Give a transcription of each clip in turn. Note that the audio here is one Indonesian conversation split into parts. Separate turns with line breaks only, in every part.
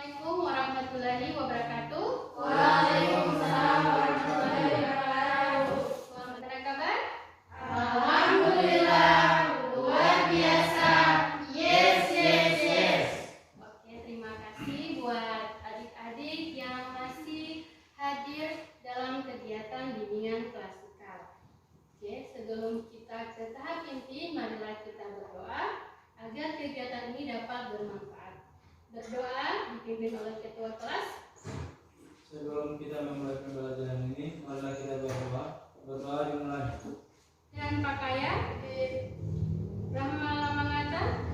Assalamualaikum warahmatullahi wabarakatuh.
Waalaikumsalam warahmatullahi wabarakatuh.
Selamat kabar?
Alhamdulillah, luar biasa. Yes, yes, yes.
Oke, terima kasih buat adik-adik yang masih hadir dalam kegiatan bimbingan klasikal. Oke, sebelum kita ke tahap inti, marilah kita berdoa agar kegiatan ini dapat bermanfaat. Berdoa dipimpin oleh ketua kelas.
Sebelum kita memulai pembelajaran ini, marilah kita berdoa. Berdoa dimulai.
Dan pakaian Rahma mengata,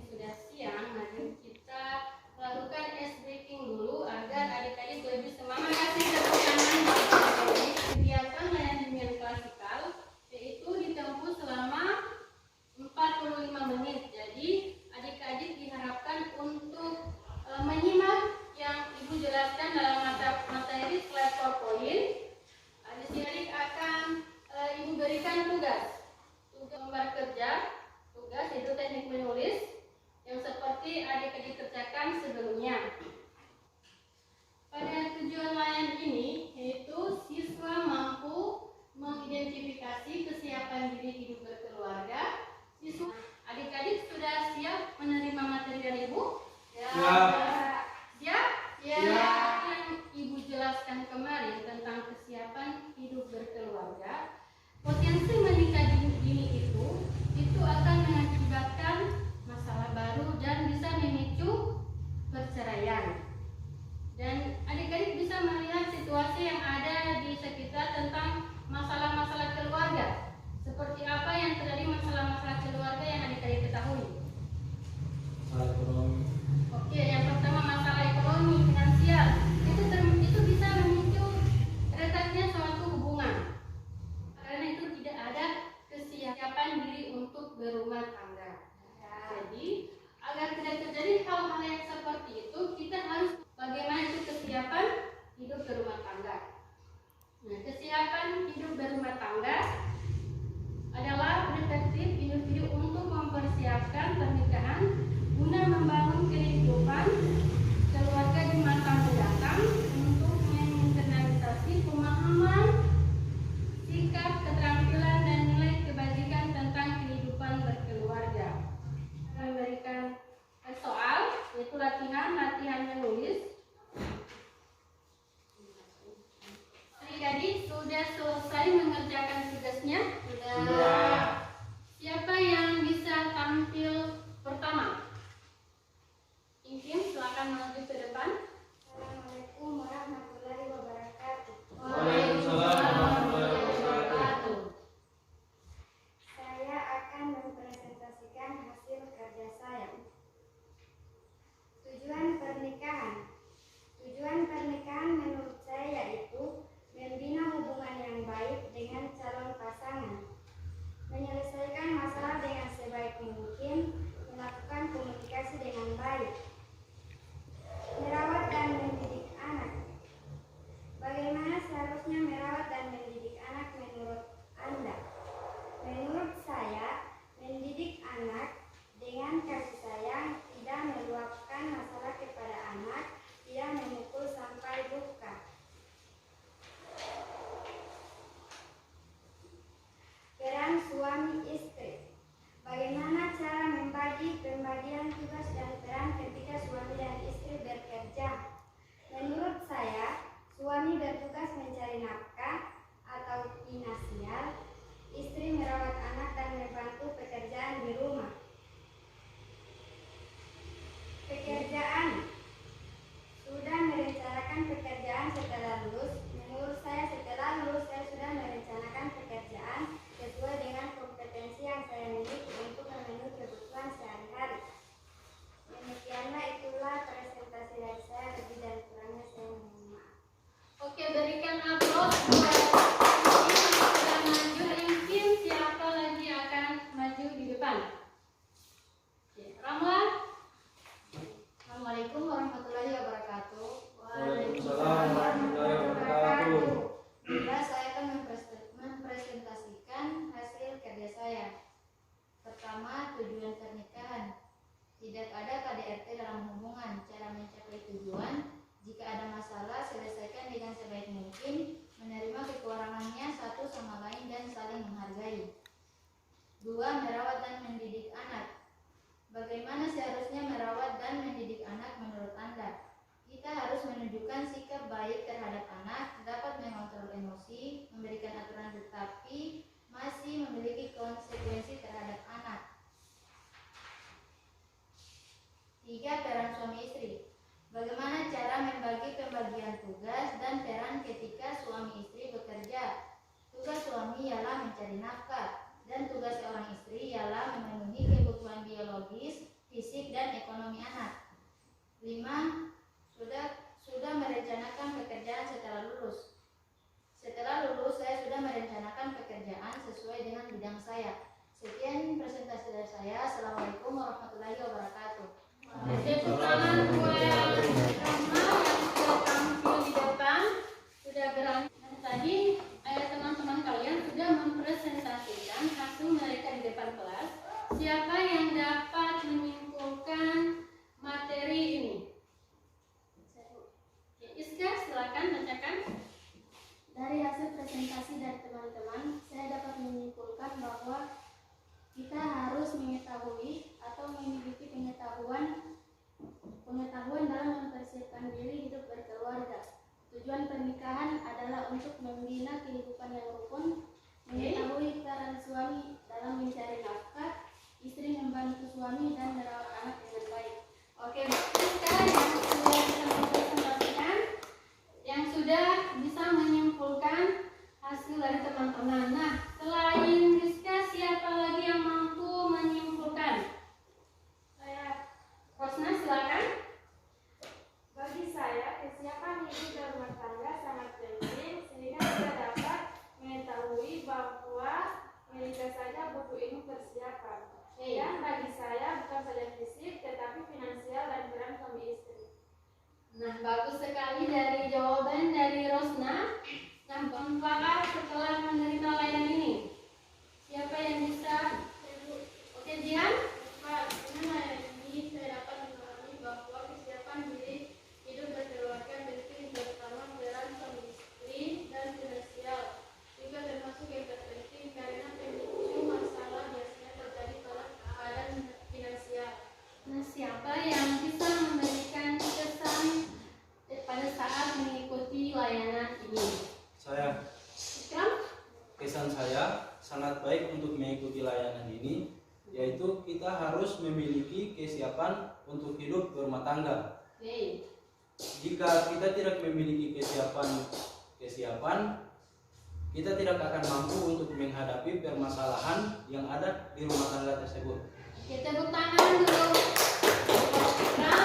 sudah siang, mari kita lakukan ice breaking dulu agar adik-adik lebih semangat. Kasih tepuk tangan buat kegiatan layanan bimbingan klasikal, yaitu ditempuh selama 45 menit. Jadi adik-adik diharapkan untuk menyimak yang ibu jelaskan dalam materi slide PowerPoint. Adik-adik akan ibu berikan tugas lembar kerja, tugas itu teknik menulis yang seperti adik-adik kerjakan sebelumnya. Pada tujuan layanan ini yaitu siswa mampu mengidentifikasi kesiapan diri hidup berkeluarga. Siswa, adik-adik sudah siap menerima materi dari ibu?
Ya.
Siap?
Ya.
Yang ibu jelaskan kemarin tentang kesiapan hidup berkeluarga, potensi menikah dini itu akan mengakibatkan masalah baru dan bisa memicu perceraian. Dan adik-adik bisa melihat situasi yang ada di sekitar tentang masalah-masalah keluarga. Seperti apa yang terjadi masalah-masalah keluarga yang adik-adik ketahui?
Masalah ekonomi.
Oke, yang pertama masalah ekonomi, finansial. Itu bisa memicu retaknya suatu hubungan. Karena itu tidak ada kesiapan diri untuk berumah tangga.
bertujuan jika ada masalah selesaikan dengan sebaik mungkin, menerima kekurangannya satu sama lain dan saling menghargai. 2. Merawat dan mendidik anak. Bagaimana seharusnya merawat dan mendidik anak menurut Anda? Kita harus menunjukkan sikap baik terhadap anak, dapat mengontrol emosi, memberikan aturan tetapi masih memiliki konsekuensi terhadap anak. 3. Peran suami istri. Bagaimana cara membagi pembagian tugas dan peran ketika suami istri bekerja? Tugas suami ialah mencari nafkah dan tugas seorang istri ialah memenuhi kebutuhan biologis, fisik, dan ekonomi anak. 5. Sudah merencanakan pekerjaan setelah lulus. Setelah lulus, saya sudah merencanakan pekerjaan sesuai dengan bidang saya. Sekian presentasi dari saya. Assalamualaikum warahmatullahi wabarakatuh.
Tepuk tangan buat Rahma yang sudah tampil di depan, sudah berani. Tadi teman-teman kalian sudah mempresentasikan hasil mereka di depan kelas. Siapa yang dapat menyimpulkan materi ini? Iska, silakan bacakan.
Dari hasil presentasi dari teman-teman, saya dapat menyimpulkan bahwa kita harus mengetahui atau memiliki pengetahuan dalam mempersiapkan diri hidup berkeluarga. Tujuan pernikahan adalah untuk membina kehidupan yang rukun, mengetahui peran suami dalam mencari nafkah, istri membantu suami dan merawat anak dengan baik.
Oke, Iska yang sudah bisa mempresentasikan, yang sudah bisa menyimpulkan hasil dari teman-teman. Nah, selain Rizka, siapa lagi yang mampu menyimpulkan? Rosna, silakan.
Bagi saya, kesiapan hidup berumah tangga sangat penting sehingga kita dapat mengetahui bahwa menikah saja butuh ilmu persiapan. Dan bagi saya bukan saja fisik tetapi finansial dan peran suami istri.
Nah, bagus sekali dari jawaban dari Rosna. Nah, apakah setelah menerima layanan ini? Siapa yang bisa? Oke, Jian?
Pak, dengan layanan ini saya dapat memahami bahwa kesiapan diri hidup berkeluarga penting terutama peran suami istri dan finansial. Juga termasuk yang terpenting karena pemicu masalah biasanya terjadi pada keadaan finansial.
Nah, siapa yang bisa memberikan kesan pada saat mengikuti layanan ini?
Saya.
Ikram?
Kesan saya sangat baik untuk mengikuti layanan ini, yaitu kita harus memiliki kesiapan untuk hidup berumah tangga.
Oke.
Jika kita tidak memiliki kesiapan, kita tidak akan mampu untuk menghadapi permasalahan yang ada di rumah tangga tersebut.
Kita tepuk tangan dulu. Nah,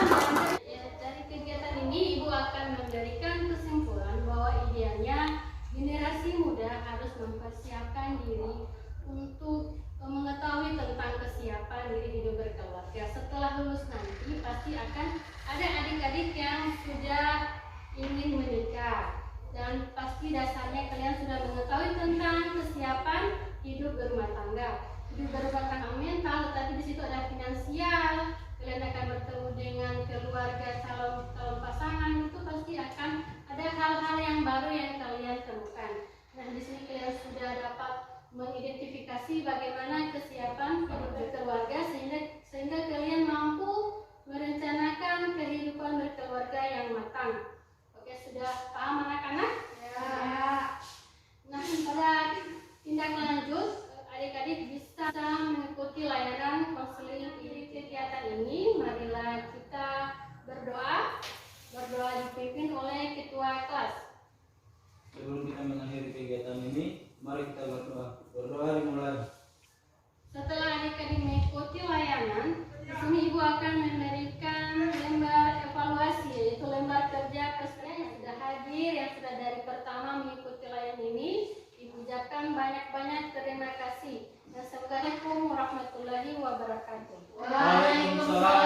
dari kegiatan ini Ibu akan memberikan kesimpulan bahwa idealnya generasi muda harus mempersiapkan diri untuk mengetahui tentang kesiapan diri hidup berkeluarga. Setelah lulus nanti pasti akan ada adik-adik yang sudah ingin menikah dan pasti dasarnya kalian sudah mengetahui tentang kesiapan hidup berumah tangga. Hidup berumah tangga mental, tetapi di situ ada finansial. Kalian akan bertemu dengan keluarga calon pasangan, itu pasti akan ada hal-hal yang baru yang kalian temukan. Nah, di sini kalian sudah dapat mengidentifikasi bagaimana kesiapan hidup berkeluarga sehingga kalian mampu merencanakan kehidupan berkeluarga yang matang. Oke, sudah paham anak-anak? Ya. Nah, pada tindak lanjut adik-adik bisa mengikuti layanan konseling di kegiatan ini. Marilah kita berdoa dipimpin oleh ketua kelas.
Sebelum kita mengakhiri kegiatan ini, mari kita berdoa. Berdoa dimulai.
Setelah adik-adik mengikuti layanan, di sini Ibu akan memberikan lembar evaluasi, yaitu lembar kerja peserta yang sudah hadir, yang sudah dari pertama mengikuti layanan ini. Ibu ucapkan banyak-banyak terima kasih. Assalamualaikum warahmatullahi wabarakatuh.
Waalaikumsalam